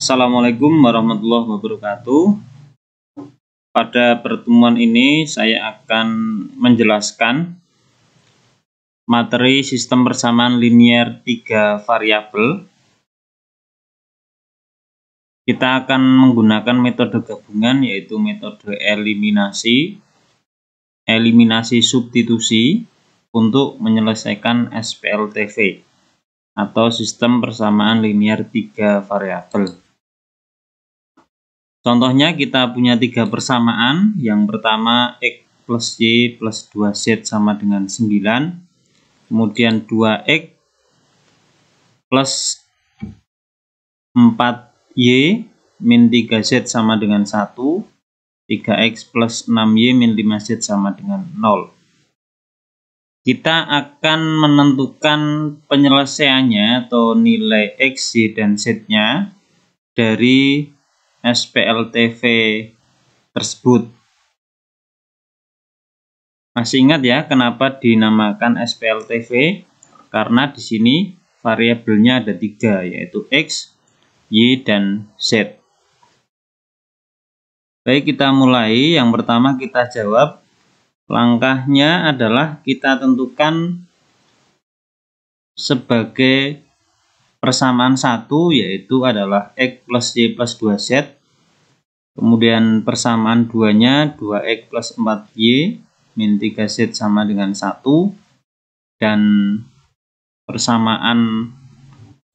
Assalamualaikum warahmatullahi wabarakatuh. Pada pertemuan ini saya akan menjelaskan materi sistem persamaan linear 3 variabel. Kita akan menggunakan metode gabungan, yaitu metode eliminasi substitusi untuk menyelesaikan SPLTV atau sistem persamaan linear 3 variabel. Contohnya kita punya 3 persamaan. Yang pertama X plus Y plus 2Z sama dengan 9. Kemudian 2X plus 4Y min 3Z sama dengan 1. 3X plus 6Y min 5Z sama dengan 0. Kita akan menentukan penyelesaiannya atau nilai X, Y, dan Z-nya dari SPLTV tersebut. Masih ingat ya kenapa dinamakan SPLTV? Karena di sini variabelnya ada 3, yaitu X, Y, dan Z. Baik, kita mulai. Yang pertama kita jawab. Langkahnya adalah kita tentukan sebagai persamaan 1, yaitu adalah X plus Y plus 2Z. Kemudian persamaan 2-nya 2X plus 4Y min 3Z sama dengan 1. Dan persamaan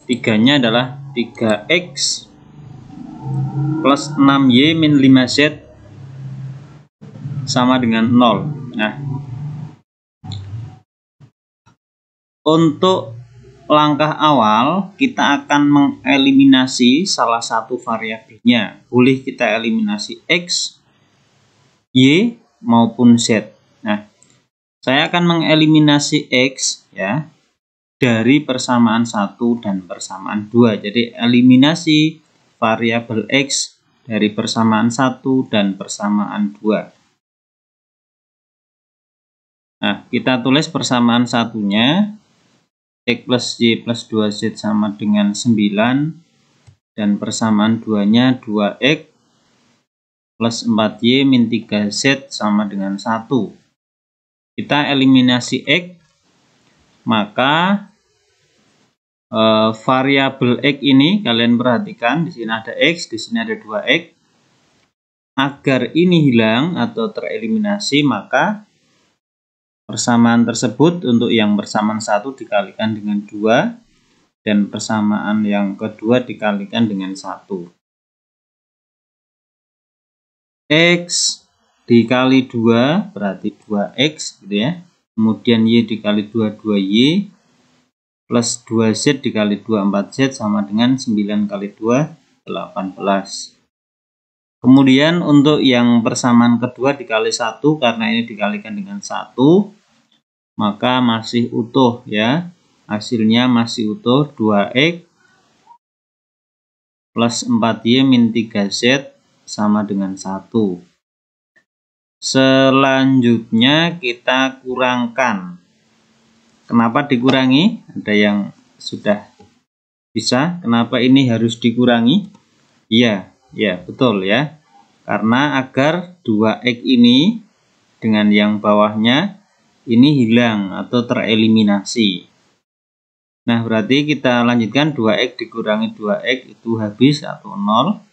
3-nya adalah 3X plus 6Y min 5Z sama dengan 0. Nah, untuk langkah awal kita akan mengeliminasi salah satu variabelnya. Boleh kita eliminasi X, Y, maupun Z. Nah, saya akan mengeliminasi X ya dari persamaan 1 dan persamaan 2. Jadi eliminasi variabel X dari persamaan 1 dan persamaan 2. Nah, kita tulis persamaan satunya. X plus Y plus 2Z sama dengan 9. Dan persamaan 2-nya 2X plus 4Y min 3Z sama dengan 1. Kita eliminasi X. Maka variabel X ini kalian perhatikan. Di sini ada X, di sini ada 2X. Agar ini hilang atau tereliminasi, maka persamaan tersebut untuk yang persamaan 1 dikalikan dengan 2 dan persamaan yang kedua dikalikan dengan 1. X dikali 2 berarti 2X gitu ya. Kemudian Y dikali 2 2Y plus 2Z dikali 2 4Z sama dengan 9 kali 2 18. Kemudian untuk yang persamaan kedua dikali 1, karena ini dikalikan dengan 1, maka masih utuh ya. Hasilnya masih utuh 2X plus 4Y min 3Z sama dengan 1. Selanjutnya kita kurangkan. Kenapa dikurangi? Ada yang sudah bisa. Kenapa ini harus dikurangi? Iya, ya betul ya. Karena agar 2X ini dengan yang bawahnya ini hilang atau tereliminasi. Nah, berarti kita lanjutkan 2X dikurangi 2X itu habis atau 0.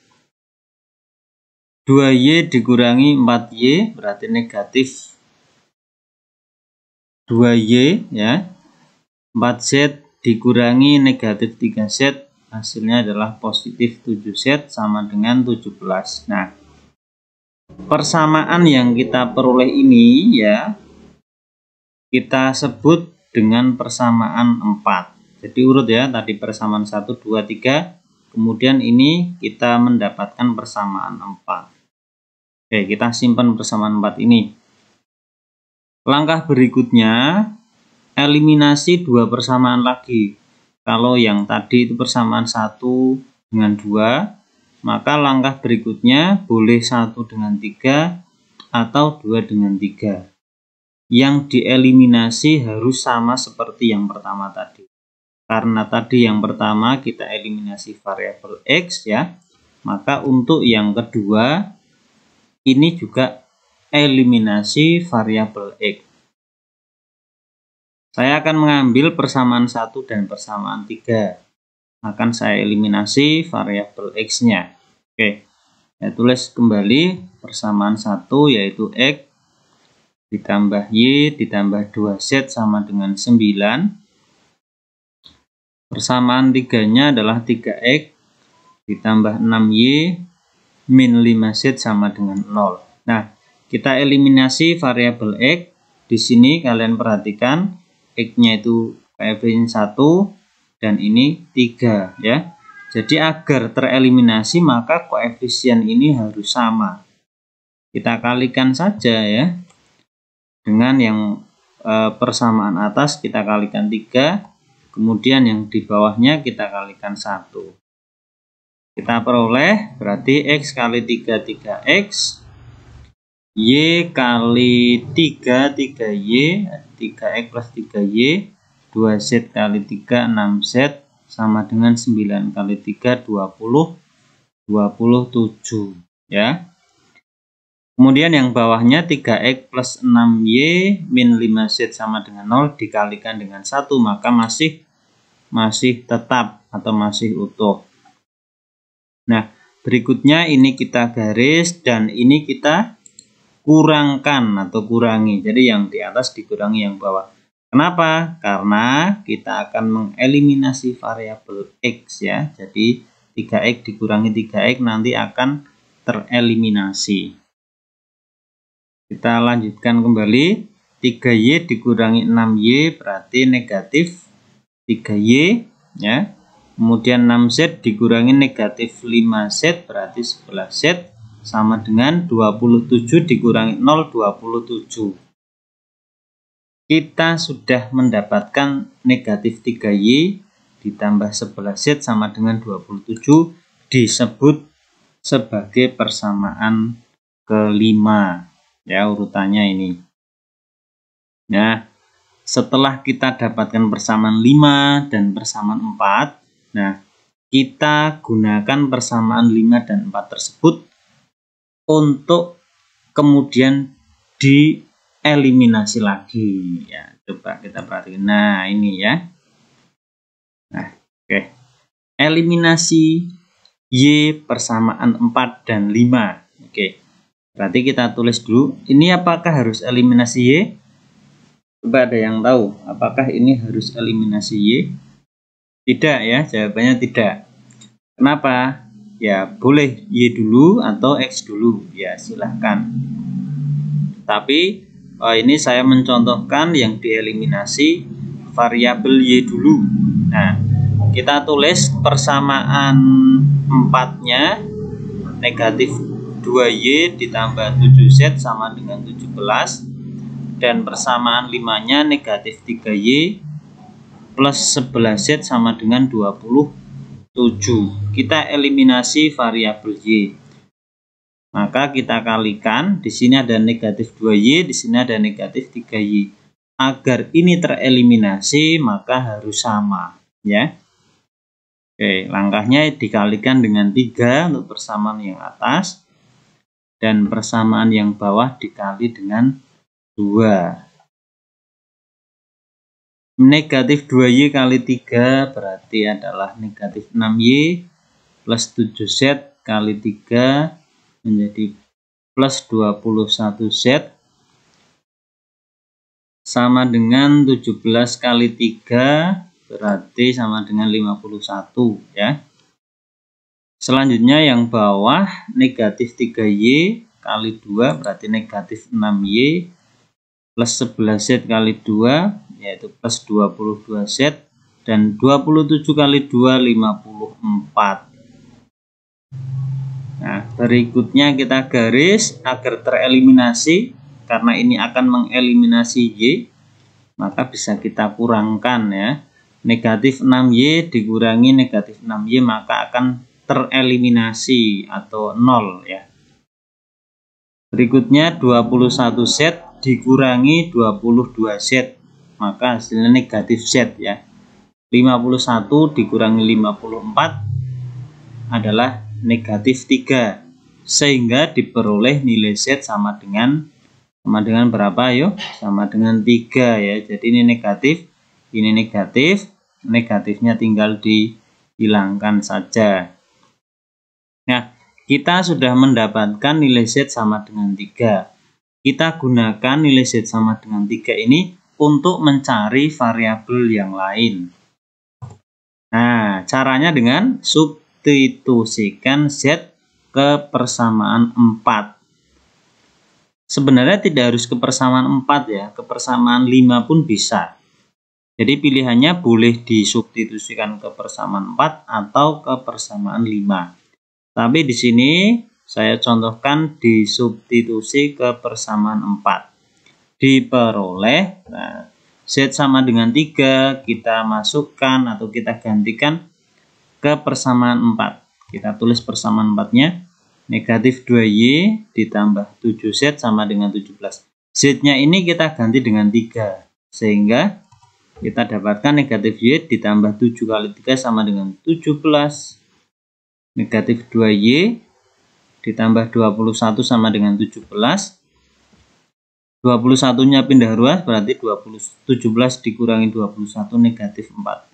2Y dikurangi 4Y berarti negatif 2Y ya. 4Z dikurangi negatif 3Z hasilnya adalah positif 7Z sama dengan 17. Nah, persamaan yang kita peroleh ini ya kita sebut dengan persamaan 4. Jadi urut ya, tadi persamaan 1, 2, 3. Kemudian ini kita mendapatkan persamaan 4. Oke, kita simpan persamaan 4 ini. Langkah berikutnya, eliminasi 2 persamaan lagi. Kalau yang tadi itu persamaan 1 dengan 2, maka langkah berikutnya boleh 1 dengan 3 atau 2 dengan 3. Yang dieliminasi harus sama seperti yang pertama tadi. Karena tadi yang pertama kita eliminasi variabel X ya. maka untuk yang kedua ini juga eliminasi variabel X. Saya akan mengambil persamaan 1 dan persamaan 3. Akan saya eliminasi variabel X-nya. Oke, saya tulis kembali persamaan 1 yaitu X ditambah Y ditambah 2Z sama dengan 9. Persamaan 3-nya adalah 3X ditambah 6Y min 5Z sama dengan 0. Nah, kita eliminasi variabel X. Di sini kalian perhatikan X-nya itu koefisien 1 dan ini 3 ya. Jadi agar tereliminasi maka koefisien ini harus sama. Kita kalikan saja ya. Dengan yang persamaan atas kita kalikan 3, kemudian yang di bawahnya kita kalikan 1. Kita peroleh berarti X kali 3, 3X, Y kali 3, 3Y, 3X plus 3Y, 2Z kali 3, 6Z, sama dengan 9 kali 3, 20, 27 ya. Kemudian yang bawahnya 3X plus 6Y min 5Z sama dengan 0 dikalikan dengan 1, maka masih tetap atau masih utuh. Nah, berikutnya ini kita garis dan ini kita kurangkan atau kurangi. Jadi yang di atas dikurangi yang bawah. Kenapa? Karena kita akan mengeliminasi variabel X ya. Jadi 3X dikurangi 3X nanti akan tereliminasi. Kita lanjutkan kembali. 3Y dikurangi 6Y berarti negatif 3Y ya. Kemudian 6Z dikurangi negatif 5Z berarti 11Z sama dengan 27 dikurangi 0, 27. Kita sudah mendapatkan negatif 3Y ditambah 11Z sama dengan 27 disebut sebagai persamaan kelima. Ya, urutannya ini. Nah, setelah kita dapatkan persamaan 5 dan persamaan 4, nah, kita gunakan persamaan 5 dan 4 tersebut untuk kemudian dieliminasi lagi. Ya, coba kita perhatikan. Nah, ini ya. Nah, oke. Eliminasi Y persamaan 4 dan 5. Oke. Berarti kita tulis dulu, ini apakah harus eliminasi Y? Coba ada yang tahu, apakah ini harus eliminasi Y? Tidak ya, jawabannya tidak. Kenapa? Ya, boleh Y dulu atau X dulu, ya silahkan. Tapi, ini saya mencontohkan yang dieliminasi variabel Y dulu. Nah, kita tulis persamaan 4-nya negatif 2Y ditambah 7Z sama dengan 17 dan persamaan 5-nya negatif 3Y plus 11Z sama dengan 27. Kita eliminasi variabel Y. Maka kita kalikan, di sini ada negatif 2Y, di sini ada negatif 3Y. Agar ini tereliminasi maka harus sama ya. Oke, langkahnya dikalikan dengan 3 untuk persamaan yang atas. Dan persamaan yang bawah dikali dengan 2. Negatif 2Y kali 3 berarti adalah negatif 6Y plus 7Z kali 3 menjadi plus 21Z sama dengan 17 kali 3 berarti sama dengan 51 ya. Selanjutnya yang bawah negatif 3Y kali 2 berarti negatif 6Y plus 11Z kali 2 yaitu plus 22Z dan 27 kali 2 54. Nah, berikutnya kita garis agar tereliminasi karena ini akan mengeliminasi Y, maka bisa kita kurangkan ya. Negatif 6Y dikurangi negatif 6Y maka akan tereliminasi atau 0 ya. Berikutnya 21Z dikurangi 22Z maka hasilnya negatif Z ya. 51 dikurangi 54 adalah negatif 3. Sehingga diperoleh nilai Z sama dengan berapa? Ayo, sama dengan 3 ya. Jadi ini negatif, negatifnya tinggal dihilangkan saja. Nah, kita sudah mendapatkan nilai Z sama dengan 3. Kita gunakan nilai Z sama dengan 3 ini untuk mencari variabel yang lain. Nah, caranya dengan substitusikan Z ke persamaan 4. Sebenarnya tidak harus ke persamaan 4 ya, ke persamaan 5 pun bisa. Jadi pilihannya boleh disubstitusikan ke persamaan 4 atau ke persamaan 5. Tapi di sini saya contohkan disubstitusi ke persamaan 4. Diperoleh, nah, Z sama dengan 3 kita masukkan atau kita gantikan ke persamaan 4. Kita tulis persamaan 4-nya, negatif 2Y ditambah 7Z sama dengan 17. Z-nya ini kita ganti dengan 3, sehingga kita dapatkan negatif Y ditambah 7 kali 3 sama dengan 17. Negatif 2Y ditambah 21 sama dengan 17. 21-nya pindah ruas, berarti 17 dikurangi 21 negatif 4.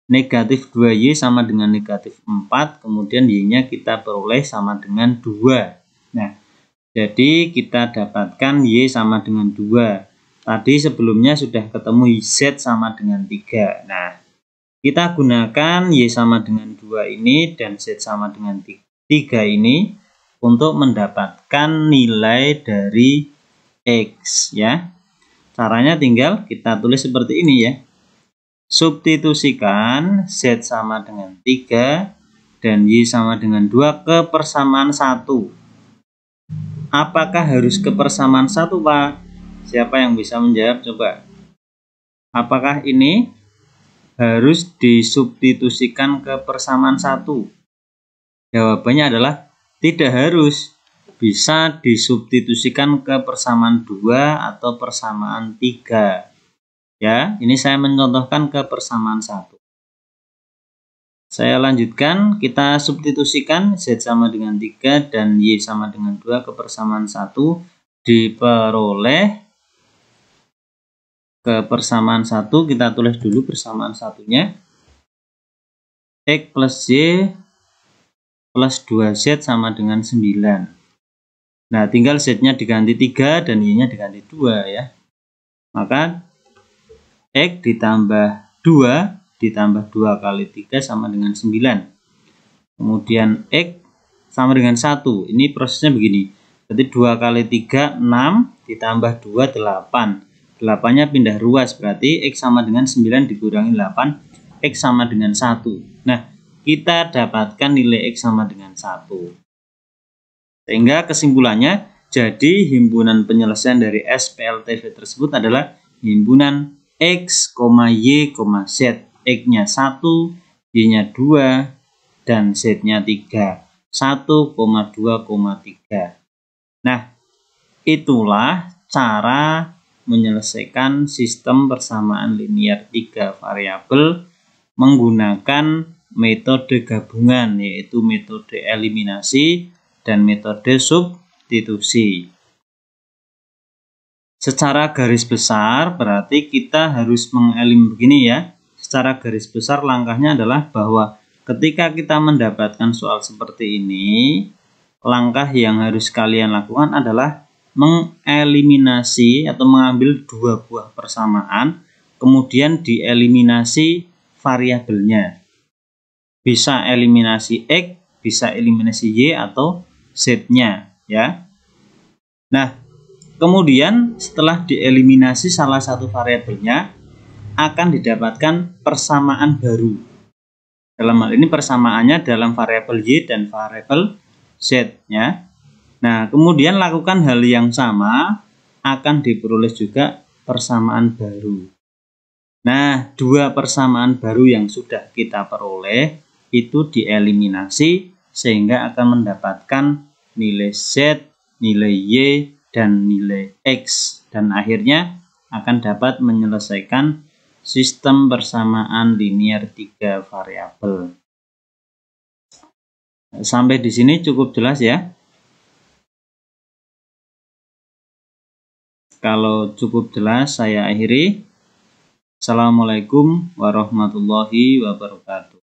Negatif 2Y sama dengan negatif 4, kemudian Y-nya kita peroleh sama dengan 2. Nah, jadi kita dapatkan Y sama dengan 2. Tadi sebelumnya sudah ketemu Z sama dengan 3. Nah, kita gunakan Y sama dengan 2 ini dan Z sama dengan 3 ini untuk mendapatkan nilai dari X ya. Caranya tinggal kita tulis seperti ini ya. Substitusikan Z sama dengan 3 dan Y sama dengan 2 ke persamaan 1. Apakah harus ke persamaan 1, Pak? Siapa yang bisa menjawab coba? Apakah ini harus disubstitusikan ke persamaan 1? Jawabannya adalah tidak harus. Bisa disubstitusikan ke persamaan 2 atau persamaan 3. Ya, ini saya mencontohkan ke persamaan 1. Saya lanjutkan, kita substitusikan Z sama dengan 3 dan Y sama dengan 2 ke persamaan 1. Diperoleh ke persamaan 1, kita tulis dulu persamaan satunya. X plus Y plus 2Z sama dengan 9. Nah, tinggal Z-nya diganti 3 dan Y-nya diganti 2 ya. Maka X ditambah 2 ditambah 2 kali 3 sama dengan 9. Kemudian X sama dengan 1. Ini prosesnya begini. Berarti 2 kali 3, 6 ditambah 2, 8. 8-nya pindah ruas. Berarti X sama dengan 9 dikurangi 8. X sama dengan 1. Nah, kita dapatkan nilai X sama dengan 1. Sehingga kesimpulannya, jadi himpunan penyelesaian dari SPLTV tersebut adalah himpunan X, Y, Z. X-nya 1, Y-nya 2, dan Z-nya 3. 1,2,3. Nah, itulah cara menyelesaikan sistem persamaan linear 3 variabel menggunakan metode gabungan, yaitu metode eliminasi dan metode substitusi. Secara garis besar berarti kita harus begini ya. Secara garis besar langkahnya adalah bahwa ketika kita mendapatkan soal seperti ini, langkah yang harus kalian lakukan adalah mengeliminasi atau mengambil dua buah persamaan, kemudian dieliminasi variabelnya. Bisa eliminasi X, bisa eliminasi Y atau Z-nya ya. Nah, kemudian setelah dieliminasi salah satu variabelnya, akan didapatkan persamaan baru. Dalam hal ini persamaannya dalam variabel Y dan variabel Z ya. Nah, kemudian lakukan hal yang sama, akan diperoleh juga persamaan baru. Nah, dua persamaan baru yang sudah kita peroleh itu dieliminasi sehingga akan mendapatkan nilai Z, nilai Y, dan nilai X. Dan akhirnya akan dapat menyelesaikan sistem persamaan linear 3 variabel. Sampai di sini cukup jelas ya. Kalau cukup jelas saya akhiri. Assalamualaikum warahmatullahi wabarakatuh.